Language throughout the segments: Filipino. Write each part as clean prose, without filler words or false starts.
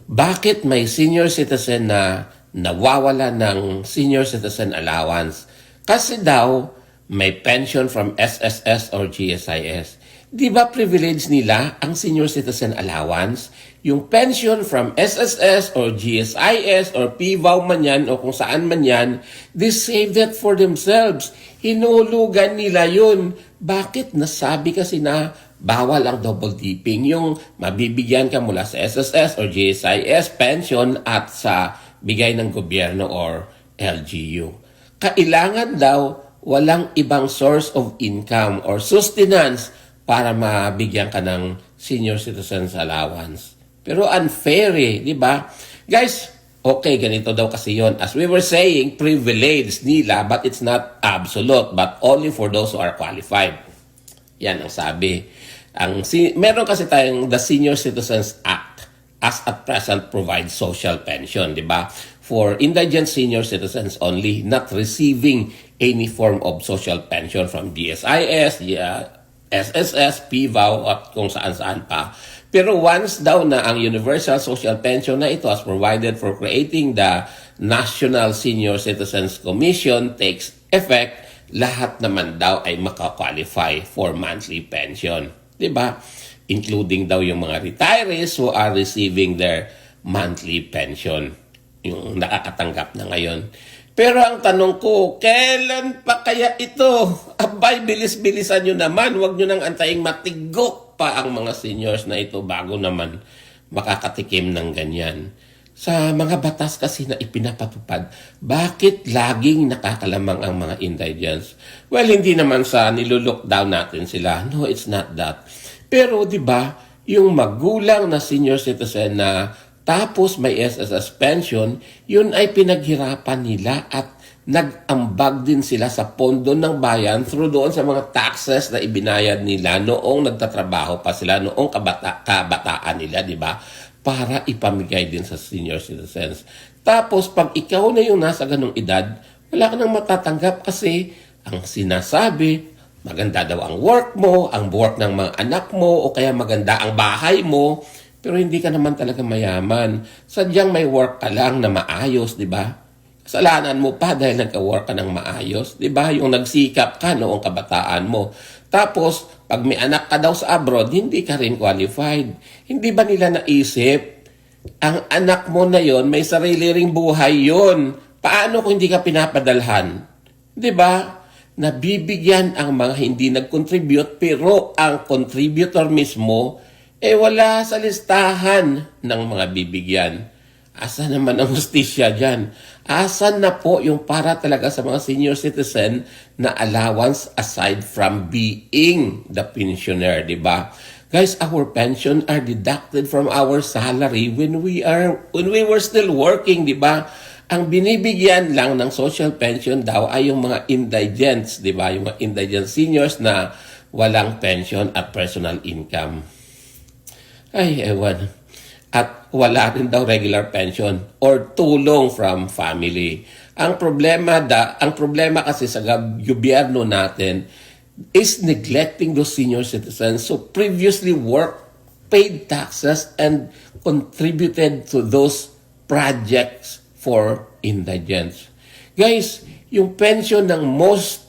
Bakit may senior citizen na nawawala ng senior citizen allowance? Kasi daw may pension from SSS or GSIS. Di ba privilege nila ang senior citizen allowance? Yung pension from SSS or GSIS or PVAW man yan o kung saan man yan, they saved it for themselves. Hinulugan nila yun. Bakit? Nasabi kasi na bawal ang double dipping. Yung mabibigyan ka mula sa SSS or GSIS pension at sa bigay ng gobyerno or LGU. Kailangan daw walang ibang source of income or sustenance para mabigyan ka ng senior citizens allowance. Pero unfair di ba? Guys, okay, ganito daw kasi yon. As we were saying, privilege nila but it's not absolute but only for those who are qualified. Yan ang sabi. Meron kasi tayong the Senior Citizens Act as at present provides social pension, di ba? For indigent senior citizens only, not receiving any form of social pension from DSIS, SSS, PVAW, at kung saan-saan pa. Pero once daw na ang Universal Social Pension na ito as provided for creating the National Senior Citizens Commission takes effect, lahat naman daw ay makakwalify for monthly pension. Diba? Including daw yung mga retirees who are receiving their monthly pension. Yung nakakatanggap na ngayon. Pero ang tanong ko, kailan pa kaya ito? Abay, bilis-bilisan nyo naman. Huwag nyo nang antayin matigok pa ang mga seniors na ito bago naman makakatikim ng ganyan. Sa mga batas kasi na ipinapatupad, bakit laging nakakalamang ang mga indigents? Well, hindi naman sa nilulook down natin sila. No, it's not that. Pero di ba, yung magulang na senior citizen na tapos may SSS pension, yun ay pinaghirapan nila at nag-ambag din sila sa pondo ng bayan through doon sa mga taxes na ibinayad nila noong nagtatrabaho pa sila, noong kabataan nila, di ba? Para ipamigay din sa senior citizens. Tapos, pag ikaw na yung nasa ganong edad, wala ka nang matatanggap kasi ang sinasabi, maganda daw ang work mo, ang work ng mga anak mo, o kaya maganda ang bahay mo, pero hindi ka naman talaga mayaman. Sadyang may work ka lang na maayos, di ba? Kasalanan mo pa dahil nagka-work ka ng maayos, di ba? Yung nagsikap ka noong kabataan mo. Tapos, pag may anak ka daw sa abroad, hindi ka rin qualified. Hindi ba nila naisip? Ang anak mo na yon may sarili ring buhay yon. Paano kung hindi ka pinapadalhan? Di ba? Nabibigyan ang mga hindi nag-contribute, pero ang contributor mismo, wala sa listahan ng mga bibigyan. Asa naman ang hustisya dyan? Asan na po yung para talaga sa mga senior citizen na allowance aside from being the pensioner, di ba? Guys, our pension are deducted from our salary when we were still working, di ba? Ang binibigyan lang ng social pension daw ay yung mga indigents, di ba? Yung mga indigent seniors na walang pension at personal income. Ay, ewan. At wala rin daw regular pension or tulong from family. Ang problema kasi sa gobyerno natin is neglecting those senior citizens who previously worked, paid taxes, and contributed to those projects for indigents. Guys, yung pension ng most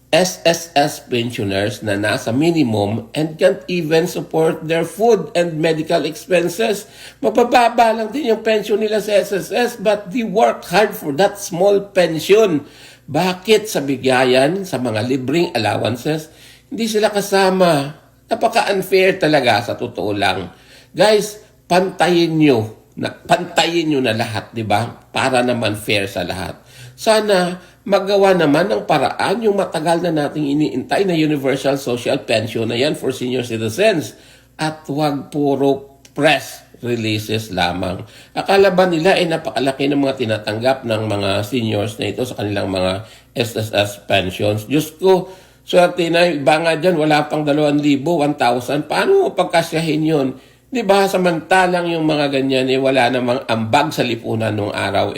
SSS pensioners na nasa minimum and can't even support their food and medical expenses. Mabababa lang din yung pension nila sa SSS but they work hard for that small pension. Bakit sa bigayan, sa mga libreng allowances, hindi sila kasama? Napaka-unfair talaga sa totoo lang. Guys, pantayin nyo na lahat, di ba? Para naman fair sa lahat. Sana magawa naman ng paraan yung matagal na nating iniintay na Universal Social Pension na yan for senior citizens. At huwag puro press releases lamang. Akala ba nila napakalaki ng mga tinatanggap ng mga seniors na ito sa kanilang mga SSS pensions? Diyos ko, swerte na, iba nga dyan, wala pang 2,000, 1,000. Paano mo pagkasyahin yun? Di ba, samantalang yung mga ganyan, wala namang ambag sa lipunan nung araw,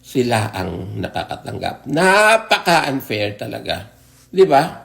sila ang nakakatanggap. Napaka-unfair talaga. Di ba?